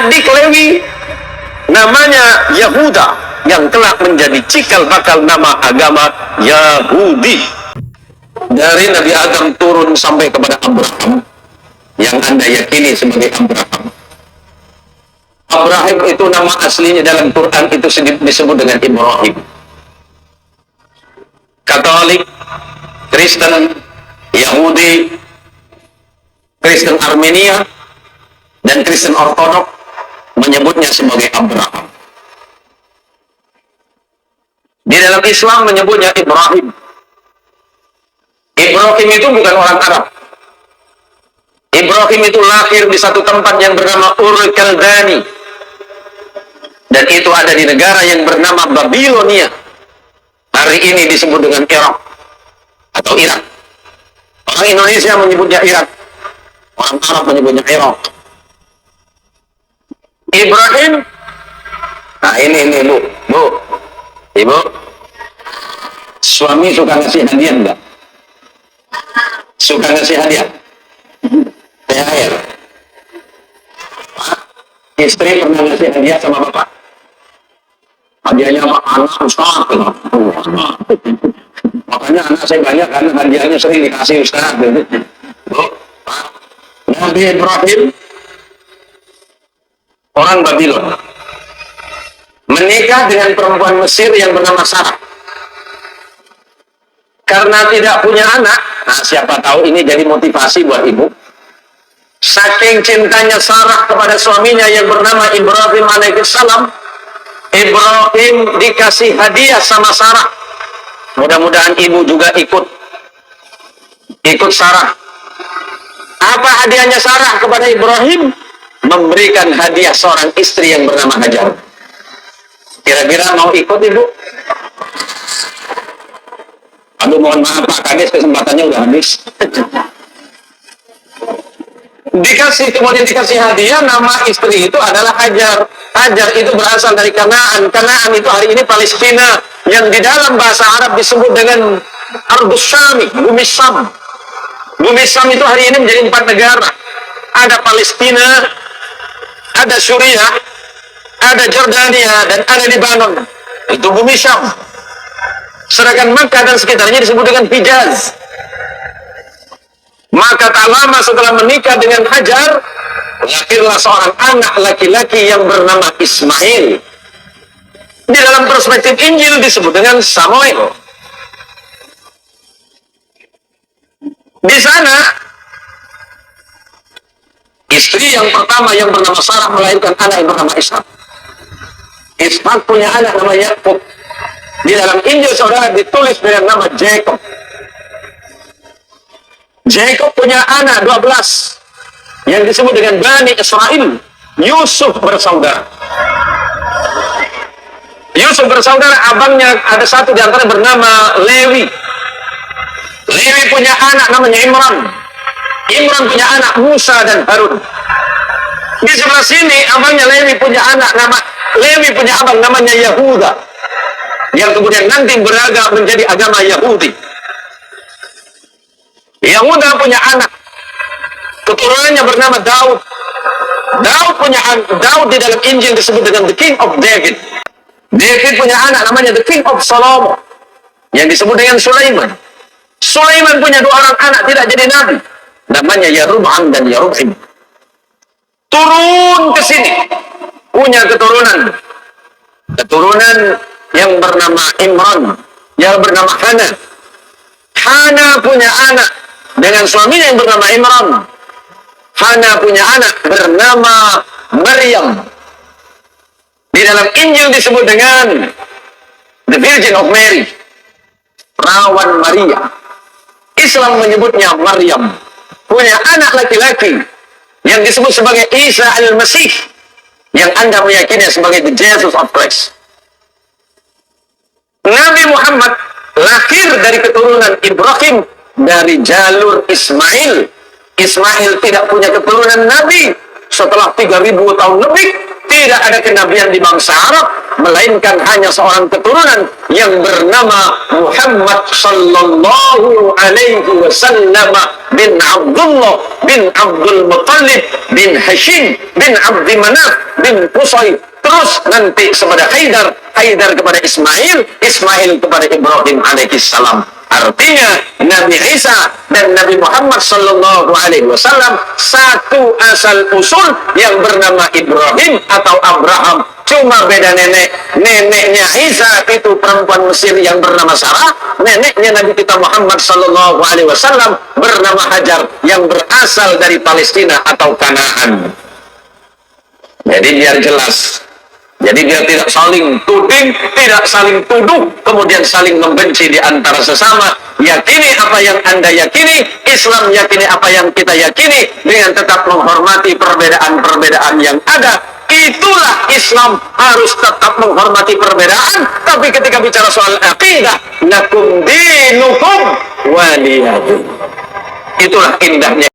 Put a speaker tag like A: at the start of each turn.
A: adik Lewi namanya Yahuda, yang telah menjadi cikal bakal nama agama Yahudi. Dari Nabi Adam turun sampai kepada Abraham, yang Anda yakini sebagai Abraham. Abraham itu nama aslinya dalam Quran itu disebut dengan Ibrahim. Katolik, Kristen, Yahudi, Kristen Armenia, dan Kristen Ortodok menyebutnya sebagai Abraham. Di dalam Islam menyebutnya Ibrahim. Ibrahim itu bukan orang Arab. Ibrahim itu lahir di satu tempat yang bernama Ur-Kaldani, dan itu ada di negara yang bernama Babilonia. Hari ini disebut dengan Irak atau Irak. Orang Indonesia menyebutnya Irak, orang Arab menyebutnya Irak. Ibrahim, nah ini bu, ibu, suami suka ngasih hadiah enggak? Suka ngasih hadiah? THR. Istri pernah ngasih hadiah sama bapak? Hadiahnya apa? Anak Ustaz. Makanya anak saya banyak karena hadiahnya sering dikasih Ustaz. Nabi Ibrahim orang Babylon menikah dengan perempuan Mesir yang bernama Sarah. Karena tidak punya anak, nah siapa tahu ini jadi motivasi buat ibu. Saking cintanya Sarah kepada suaminya yang bernama Ibrahim alaihissalam, Ibrahim dikasih hadiah sama Sarah. Mudah-mudahan ibu juga ikut Sarah. Apa hadiahnya Sarah kepada Ibrahim? Memberikan hadiah seorang istri yang bernama Hajar. Kira-kira mau ikut ibu? Aduh, mohon maaf Pak Kades, kesempatannya udah habis. Kemudian dikasih hadiah, nama istri itu adalah Hajar. Hajar itu berasal dari Kanaan. Kanaan itu hari ini Palestina, yang di dalam bahasa Arab disebut dengan Ardus Syami, bumi Syam. Bumi Syam itu hari ini menjadi 4 negara. Ada Palestina, ada Suriah, ada Jordania, dan ada Lebanon. Itu bumi Syam. Sedangkan Makkah dan sekitarnya disebut dengan Hijaz. Maka tak lama setelah menikah dengan Hajar, lahirlah seorang anak laki-laki yang bernama Ismail. Di dalam perspektif Injil disebut dengan Samuel. Di sana, istri yang pertama yang bernama Sarah melahirkan anak yang bernama Ishak. Ishak punya anak namanya Yakub. Di dalam Injil saudara ditulis dengan nama Jacob. Jacob punya anak 12 yang disebut dengan Bani Israel. Yusuf bersaudara. Yusuf bersaudara, abangnya ada satu di antara bernama Lewi. Lewi punya anak namanya Imran. Imran punya anak Musa dan Harun. Di sebelah sini abangnya Lewi punya anak Lewi punya abang namanya Yahuda, yang kemudian nanti beragam menjadi agama Yahudi. Yahuda punya anak, keturunannya bernama Daud. Daud di dalam Injil disebut dengan the King of David. David punya anak namanya the King of Solomon, yang disebut dengan Sulaiman. Sulaiman punya 2 orang anak tidak jadi nabi, namanya Yarub'am dan Yarub'im. Turun ke sini, punya keturunan yang bernama Imran, yang bernama Hana. Hana punya anak dengan suaminya yang bernama Imran. Hana punya anak bernama Maryam. Di dalam Injil disebut dengan the Virgin of Mary, perawan Maria. Islam menyebutnya Maryam. Punya anak laki-laki yang disebut sebagai Isa al-Masih, yang Anda meyakini sebagai the Jesus of Christ. Nabi Muhammad lahir dari keturunan Ibrahim, dari jalur Ismail. Ismail tidak punya keturunan Nabi. Setelah 3000 tahun lebih, tidak ada kenabian di bangsa Arab, melainkan hanya seorang keturunan yang bernama Muhammad sallallahu alaihi wasallam bin Abdullah bin Abdul Muttalib bin Hashim bin Abdi Manaf bin Qusay, terus nanti kepada Haidar, Haidar kepada Ismail, Ismail kepada Ibrahim alaihissalam. Artinya Nabi Isa dan Nabi Muhammad sallallahu alaihi wasallam satu asal usul yang bernama Ibrahim atau Abraham. Cuma beda nenek. Neneknya Isa itu perempuan Mesir yang bernama Sarah, neneknya Nabi kita Muhammad sallallahu alaihi wasallam bernama Hajar yang berasal dari Palestina atau Kanaan. Jadi biar jelas. Jadi dia tidak saling tuding, tidak saling tuduh, kemudian saling membenci di antara sesama. Yakini apa yang Anda yakini, Islam yakini apa yang kita yakini, dengan tetap menghormati perbedaan-perbedaan yang ada. Itulah Islam, harus tetap menghormati perbedaan. Tapi ketika bicara soal aqidah, lakum dinukum waliyadin. Itulah indahnya